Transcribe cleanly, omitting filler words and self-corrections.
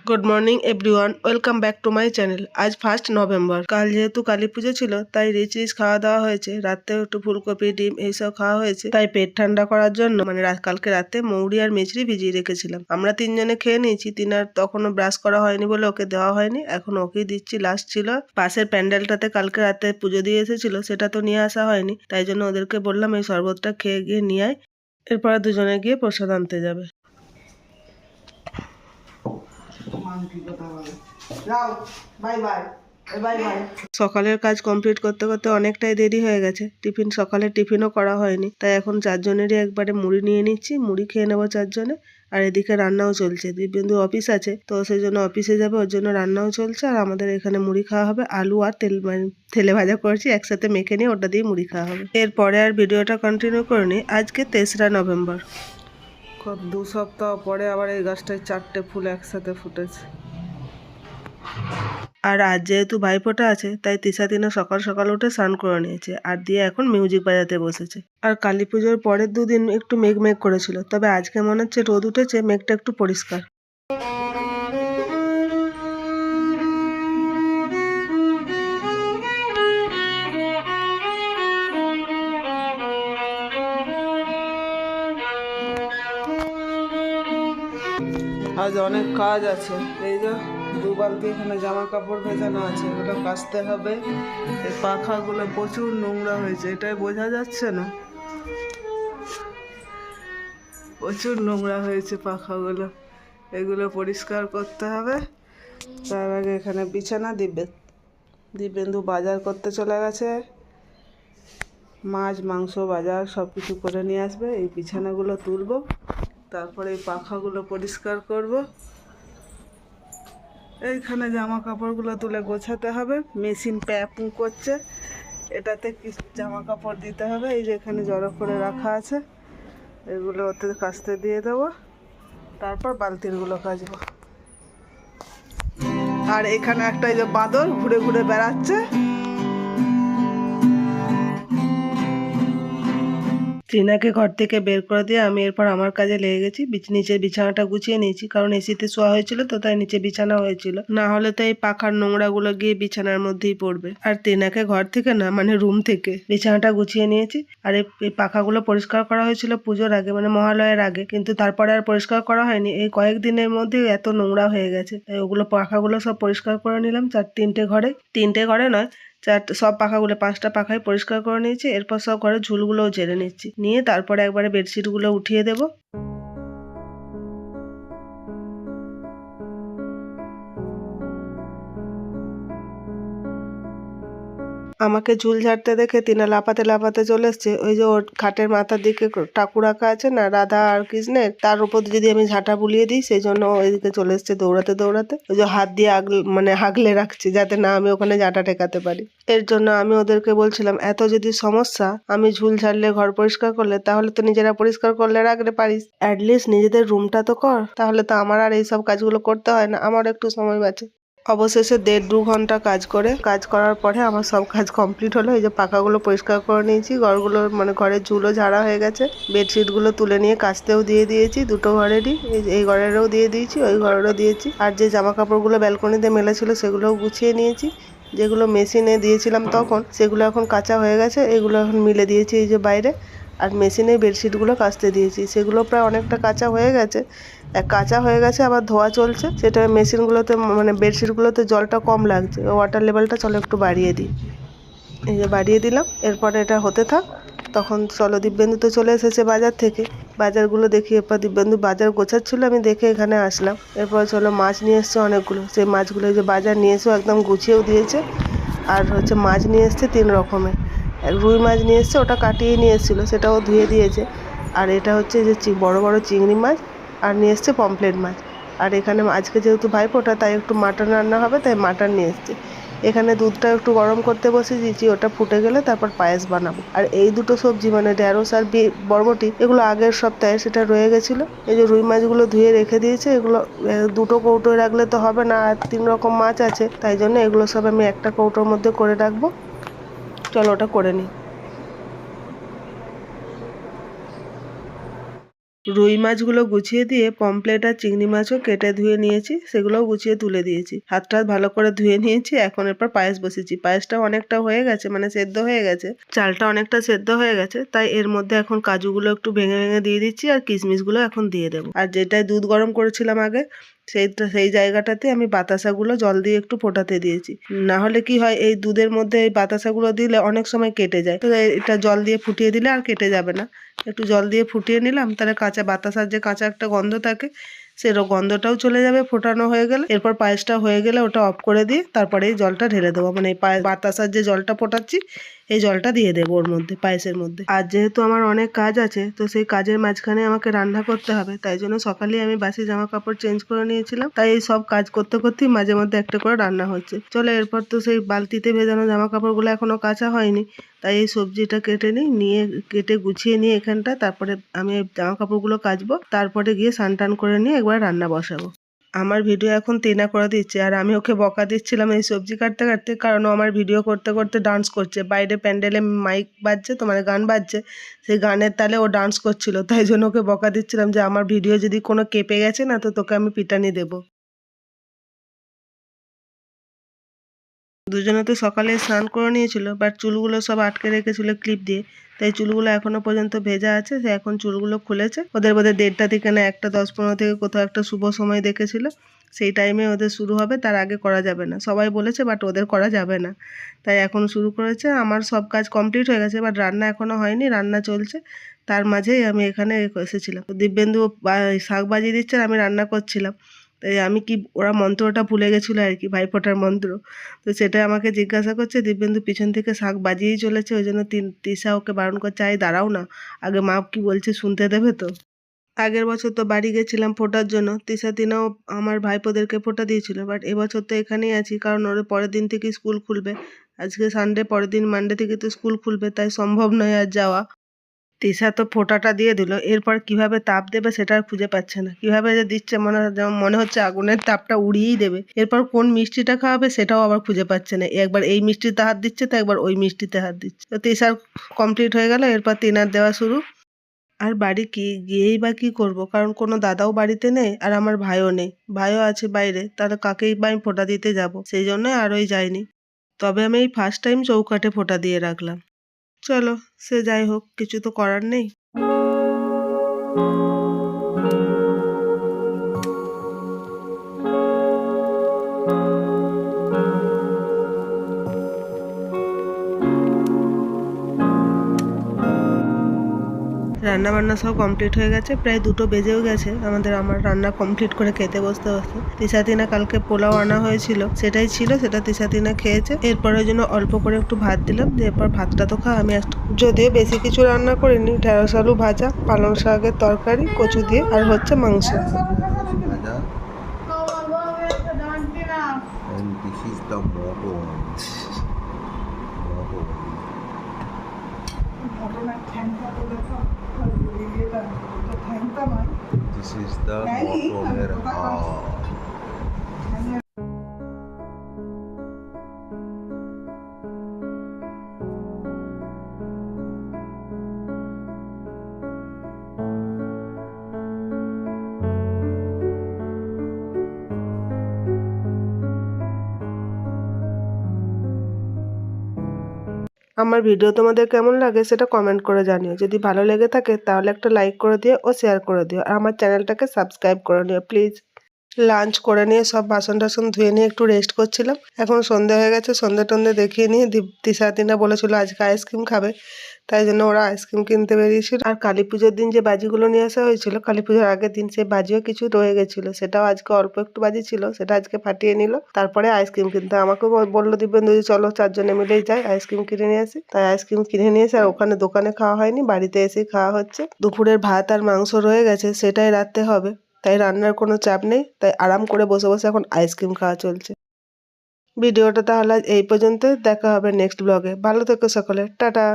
Good morning everyone, welcome back to my channel. আজ 1 November. কাল যেহেতু কালী পুজো ছিল তাই রিচ খাওয়া দাওয়া হয়েছে। রাতেও একটু ফুলকপি ডিম এইসব খাওয়া হয়েছে। তাই পেট ঠান্ডা করার জন্য কালকে রাতে মৌরি আর মিচড়ি ভিজিয়ে রেখেছিলাম। আমরা তিনজনে খেয়ে নিয়েছি। তিনার তখনও ব্রাশ করা হয়নি বলে ওকে দেওয়া হয়নি, এখন ওকেই দিচ্ছি। লাস্ট ছিল। পাশের প্যান্ডেলটাতে কালকে রাতে পুজো দিয়ে এসেছিল, সেটা তো নিয়ে আসা হয়নি, তাই জন্য ওদেরকে বললাম এই শরবতটা খেয়ে গিয়ে নিয়ে আয়, এরপরে দুজনে গিয়ে প্রসাদ আনতে যাবে। সকালের কাজ কমপ্লিট করতে করতে অনেকটাই দেরি হয়ে গেছে। সকালে টিফিনও করা হয়নি, তাই এখন চারজনেরই একবারে মুড়ি নিয়ে নিচ্ছি। মুড়ি খেয়ে নেবো চারজনে। আর এদিকে রান্নাও চলছে। দিব্যেন্দু অফিস আছে, তো সেই জন্য অফিসে যাবে, ওর জন্য রান্নাও চলছে। আর আমাদের এখানে মুড়ি খাওয়া হবে। আলু আর তেলে ভাজা করছি, একসাথে মেখে নিয়ে ওটা দিয়ে মুড়ি খাওয়া হবে। এরপরে আর ভিডিওটা কন্টিনিউ করিনি। আজকে 3রা নভেম্বর। 2 সপ্তাহ পরে আবার এই গাছটায় 4টে ফুল একসাথে ফুটেছে। আর আজ যেহেতু ভাইফোঁটা আছে, তাই তিশা সকাল সকাল উঠে স্নান করে নিয়েছে আর দিয়ে এখন মিউজিক বাজাতে বসেছে। আর কালী পুজোর পরের দুদিন একটু মেঘ মেঘ করেছিল, তবে আজকে মনে হচ্ছে রোদ উঠেছে, মেঘটা একটু পরিষ্কার। আজ অনেক কাজ আছে। এই যে 2 বালতি এখানে জামা কাপড় ভেজানো আছে, এগুলো কাচতে হবে। এই পাখাগুলো প্রচুর নোংরা হয়েছে, এটাই বোঝা যাচ্ছে না। প্রচুর নোংরা হয়েছে পাখাগুলো, এগুলো পরিষ্কার করতে হবে। তার আগে এখানে বিছানা দিব্যেন্দু বাজার করতে চলে গেছে। মাছ মাংস বাজার সব কিছু করে নিয়ে আসবে। এই বিছানাগুলো তুলবো, তারপরে এই পাখাগুলো পরিষ্কার করব। এইখানে জামা কাপড়গুলো তুলে গোছাতে হবে। মেশিন প্যাকিং করছে, এটাতে কি জামা কাপড় দিতে হবে। এই যে এখানে জড়ো করে রাখা আছে, এগুলো ওতে কাচতে দিয়ে দেবো, তারপর বালতিরগুলো কাচবো। আর এখানে একটা এই যে বাঁদর ঘুরে ঘুরে বেড়াচ্ছে। টিনাকে ঘর থেকে বের করে দিয়ে আমি এরপর আমার কাজে লেগে গেছি। নিচের বিছানাটা গুছিয়ে নিয়েছি, কারণ এসিতে শোয়া হয়েছিল তো, তাই নিচে বিছানা হয়েছিল। না হলে তো এই পাখার নোংরাগুলো গিয়ে বিছানার মধ্যেই পড়বে। আর টিনাকে ঘর থেকে না, রুম থেকে বিছানাটা গুছিয়ে নিয়েছি। আর এই পাখাগুলো পরিষ্কার করা হয়েছিল পুজোর আগে, মহালয়ের আগে, কিন্তু তারপরে আর পরিষ্কার করা হয়নি। এই কয়েকদিনের মধ্যে এত নোংরা হয়ে গেছে, তাই ওগুলো পাখাগুলো সব পরিষ্কার করে নিলাম। 3টে ঘরে নয়, সব পাখাগুলো 5টা পাখাই পরিষ্কার করে নিয়েছি। এরপর সব ঘরে ঝুলগুলোও ঝেড়ে নিচ্ছি, নিয়ে তারপরে একবারে বেডশিটগুলো উঠিয়ে দেবো। আমাকে ঝুল ঝাড়তে দেখে তিনা লাফাতে লাফাতে চলে এসছে। ওই যে ওর খাটের মাথার দিকে ঠাকুর রাখা আছে না, রাধা আর কৃষ্ণের, তার উপর যদি আমি ঝাঁটা বুলিয়ে দিই, সেই জন্য ওইদিকে চলে এসছে দৌড়াতে দৌড়াতে। ওই যে হাত দিয়ে হাগলে রাখছি, যাতে না আমি ওখানে ঝাঁটা ঠেকাতে পারি। এর জন্য আমি ওদেরকে বলছিলাম, এত যদি সমস্যা, আমি ঝুল ঝাড়লে ঘর পরিষ্কার করলে, তাহলে তো নিজেরা পরিষ্কার করলে রাখলে পারিস। অ্যাটলিস্ট নিজেদের রুমটা তো কর, তাহলে তো আমার আর এইসব কাজগুলো করতে হয় না, আমার একটু সময় বাঁচে। অবশেষে 1.5-2 ঘন্টা কাজ করার পরে আমার সব কাজ কমপ্লিট হলো। এই যে পাখাগুলো পরিষ্কার করে নিয়েছি, ঘরের ঝুলও ঝাড়া হয়ে গেছে। বেডশিটগুলো তুলে নিয়ে কাচতেও দিয়ে দিয়েছি, দুটো ঘরেরই। এই ঘরেরও দিয়ে দিয়েছি, ওই ঘরেরও দিয়েছি। আর যে জামা কাপড়গুলো ব্যালকনিতে মেলা ছিল সেগুলোও গুছিয়ে নিয়েছি। যেগুলো মেশিনে দিয়েছিলাম তখন, সেগুলো এখন কাঁচা হয়ে গেছে, এগুলো এখন মিলে দিয়েছি এই যে বাইরে। আর মেশিনে বেডশিটগুলো কাচতে দিয়েছি, সেগুলো প্রায় অনেকটা কাঁচা হয়ে গেছে। আবার ধোয়া চলছে। সেটা মেশিনগুলোতে বেডশিটগুলোতে জলটা কম লাগছে, ওয়াটার লেভেলটা চলো একটু বাড়িয়ে দিই। এই যে বাড়িয়ে দিলাম। এরপরে এটা হতে থাক। তখন চলো, দিব্যেন্দু তো চলে এসেছে বাজার থেকে। বাজারগুলো দেখি। এরপর দিব্যেন্দু বাজার গোছাচ্ছিল, আমি দেখে এখানে আসলাম। এরপর চলো, মাছ নিয়ে এসছে অনেকগুলো। সেই মাছগুলো যে বাজার নিয়ে এসেও একদম গুছিয়েও দিয়েছে। আর মাছ নিয়ে এসছে 3 রকমের। রুই মাছ নিয়ে এসছে, ওটা কাটিয়ে নিয়ে এসেছিলো, সেটাও ধুয়ে দিয়েছে। আর এটা হচ্ছে যে বড় বড় চিংড়ি মাছ। আর নিয়ে এসছে পমফ্লেট মাছ। আর এখানে আজকে যেহেতু ভাইফোঁটা, তাই একটু মাটন রান্না হবে, তাই মাটন নিয়ে এসছে। এখানে দুধটা একটু গরম করতে বসিয়ে দিয়েছি, ওটা ফুটে গেলে তারপর পায়েস বানাবো। আর এই দুটো সবজি ঢেঁড়স আর বরবটি, এগুলো আগের সপ্তাহে সেটা রয়ে গেছিলো। এই যে রুই মাছগুলো ধুয়ে রেখে দিয়েছে, এগুলো 2টো কৌটোয় রাখলে তো হবে না, আর 3 রকম মাছ আছে, তাই জন্য এগুলো সব আমি একটা কৌটোর মধ্যে করে রাখবো। চলো ওটা করে নিই। রুই মাছগুলো গুছিয়ে দিয়ে পমপ্লেট আর চিংড়ি মাছও কেটে ধুয়ে নিয়েছি, সেগুলোও গুছিয়ে তুলে দিয়েছি। হাতটা ভালো করে ধুয়ে নিয়েছি। এখন এরপর পায়েস বসেছি। পায়েসটা অনেকটা হয়ে গেছে, মানে সেদ্ধ হয়ে গেছে, চালটা অনেকটা সেদ্ধ হয়ে গেছে। তাই এর মধ্যে এখন কাজুগুলো একটু ভেঙে ভেঙে দিয়ে দিচ্ছি আর কিশমিশগুলো এখন দিয়ে দেবো। আর যেটায় দুধ গরম করেছিলাম আগে, সেই জায়গাটাতে আমি বাতাসাগুলো জল দিয়ে একটু ফোটাতে দিয়েছি। না হলে কি হয়, এই দুধের মধ্যে এই বাতাসাগুলো দিলে অনেক সময় কেটে যায়। তো এটা জল দিয়ে ফুটিয়ে দিলে আর কেটে যাবে না। একটু জল দিয়ে ফুটিয়ে নিলাম, তাহলে কাঁচা বাতাসার যে কাঁচা একটা গন্ধ থাকে, সেরকম গন্ধটাও চলে যাবে ফোটানো হয়ে গেলে। এরপর পায়েসটা হয়ে গেলে ওটা অফ করে দিয়ে তারপরে এই জলটা ঢেলে দেবো, মানে এই বাতাসার যে জলটা ফোটাচ্ছি এই জলটা দিয়ে দেবো ওর মধ্যে, পায়েসের মধ্যে। আর যেহেতু আমার অনেক কাজ আছে, তো সেই কাজের মাঝখানে আমাকে রান্না করতে হবে, তাই জন্য সকালেই আমি বাসি জামা কাপড় চেঞ্জ করে নিয়েছিলাম। তাই এই সব কাজ করতে করতেই মাঝে মধ্যে একটা করে রান্না হচ্ছে। চলো এরপর তো সেই বালতিতে ভেজানো জামা কাপড়গুলো এখনো কাঁচা হয়নি, তাই এই সবজিটা কেটে নিই, নিয়ে কেটে গুছিয়ে নিয়ে এখানটা, তারপরে আমি জামা কাপড়গুলো কাচবো, তারপরে গিয়ে স্নান টান করে নিয়ে একবার রান্না বসাবো। আমার ভিডিও এখন টিনা করে দিচ্ছে, আর আমি ওকে বকা দিচ্ছিলাম এই সবজি কাটতে কাটতে, কারণ ও আমার ভিডিও করতে করতে ডান্স করছে। বাইরে প্যান্ডেলে মাইক বাজছে, তো মানে গান বাজছে, সেই গানের তালে ও ডান্স করছিল। তাই জন্য ওকে বকা দিচ্ছিলাম যে আমার ভিডিও যদি কোনো কেঁপে গেছে না, তো তোকে আমি পিটানি দেবো। দুজনে তো সকালে স্নান করে নিয়েছিল, বাট চুলগুলো সব আটকে রেখেছিল ক্লিপ দিয়ে, তাই চুলগুলো এখনো পর্যন্ত ভেজা আছে। সে এখন চুলগুলো খুলেছে। ওদের বোধহয় 1:30 থেকে না 1:10-15 থেকে কোথাও একটা শুভ সময় দেখেছিল, সেই টাইমে ওদের শুরু হবে, তার আগে করা যাবে না। সবাই বলেছে, বাট ওদের করা যাবে না, তাই এখন শুরু করেছে। আমার সব কাজ কমপ্লিট হয়ে গেছে, বাট রান্না এখনো হয়নি, রান্না চলছে। তার মাঝেই আমি এখানে এসেছিলাম। দিব্যেন্দু শাক বাজিয়ে দিচ্ছে আর আমি রান্না করছিলাম। তাই আমি কি, ওরা মন্ত্রটা ভুলে গেছিলো আর কি, ভাইফোঁটার মন্ত্র। তো সেটা আমাকে জিজ্ঞাসা করছে। দিব্যেন্দু পিছন থেকে শাক বাজিয়েই চলেছে, ওই জন্য তিশা ওকে বারণ করছে, আই দাঁড়াও না, আগে মা কি বলছে শুনতে দেবে তো। আগের বছর তো বাড়ি গেছিলাম ফোঁটার জন্য, তিনাও আমার ভাইপোদেরকে ফোঁটা দিয়েছিল, বাট এবছর তো এখানেই আছি, কারণ ওর পরের দিন থেকে স্কুল খুলবে। আজকে সানডে, পরের দিন মানডে থেকে তো স্কুল খুলবে, তাই সম্ভব নয় আর যাওয়া। তিশা তো ফোঁটাটা দিয়ে দিল, এরপর কিভাবে তাপ দেবে সেটা আর খুঁজে পাচ্ছে না। কিভাবে যে দিচ্ছে, মনে হচ্ছে আগুনের তাপটা উড়িয়েই দেবে। এরপর কোন মিষ্টিটা খাওয়াবে সেটাও আবার খুঁজে পাচ্ছে না। একবার এই মিষ্টিতে হাত দিচ্ছে, তো একবার ওই মিষ্টিতে হাত দিচ্ছে। তো তিশার কমপ্লিট হয়ে গেল, এরপর তিনার দেওয়া শুরু। আর বাড়ি গিয়েই বা কি করবো, কারণ কোনো দাদাও বাড়িতে নেই, আর আমার ভাইও নেই। ভাইও আছে বাইরে, তাহলে কাকেই বা আমি ফোঁটা দিতে যাব, সেই জন্যই আরোই যাইনি। তবে আমি এই ফার্স্ট টাইম চৌকাঠে ফোঁটা দিয়ে রাখলাম। চলো, সে যাই হোক, কিছু তো করার নেই। রান্নাবান্না সব কমপ্লিট হয়ে গেছে, প্রায় 2টো বেজেও গেছে আমার রান্না কমপ্লিট করে খেতে বসতে বসতে। তিশা কালকে পোলাও আনা হয়েছিল, সেটাই ছিল, সেটা তিশা খেয়েছে। এরপরের জন্য অল্প করে একটু ভাত দিলাম, যে এরপর ভাতটা তো খা। আমি যদিও বেশি কিছু রান্না করিনি, ঢেঁড়স আলু ভাজা, পালং শাকের তরকারি, কচু দিয়ে, আর হচ্ছে মাংস। This is the motor house. আমার ভিডিও তোমাদের কেমন লাগে সেটা কমেন্ট করে জানিও। যদি ভালো লেগে থাকে তাহলে একটা লাইক করে দিও ও শেয়ার করে দিও, আর আমার চ্যানেলটাকে সাবস্ক্রাইব করে নিও প্লিজ। লাঞ্চ করে নিয়ে সব বাসন টাসন ধুয়ে নিয়ে একটু রেস্ট করছিলাম। এখন সন্ধে হয়ে গেছে, সন্ধে টন্ধে দেখিয়ে নিয়ে তিনা বলেছিল আজকে আইসক্রিম খাবে, তাই জন্য ওরা আইসক্রিম কিনতে বেরিয়েছিল। আর কালী পুজোর দিন যে বাজিগুলো নিয়ে আসা হয়েছিল, কালী পুজোর আগের দিন, সেই বাজিও কিছু রয়ে গেছিলো, সেটাও আজকে অল্প একটু বাজি ছিল, সেটা আজকে ফাটিয়ে নিল। তারপরে আইসক্রিম কিনতে আমাকেও বললো দিব্যেন্দু, চলো 4 জনে মিলেই যাই আইসক্রিম কিনে নিয়ে আসি। তাই আইসক্রিম কিনে নিয়ে এসে, আর ওখানে দোকানে খাওয়া হয়নি, বাড়িতে এসেই খাওয়া হচ্ছে। দুপুরের ভাত আর মাংস রয়ে গেছে, সেটাই রাখতে হবে, তাই রান্নার কোনো চাপ নেই। তাই আরাম করে বসে বসে এখন আইসক্রিম খাওয়া চলছে। ভিডিওটা তাহলে এই পর্যন্ত, দেখা হবে নেক্সট ব্লগে। ভালো থেকো সকলে, টাটা।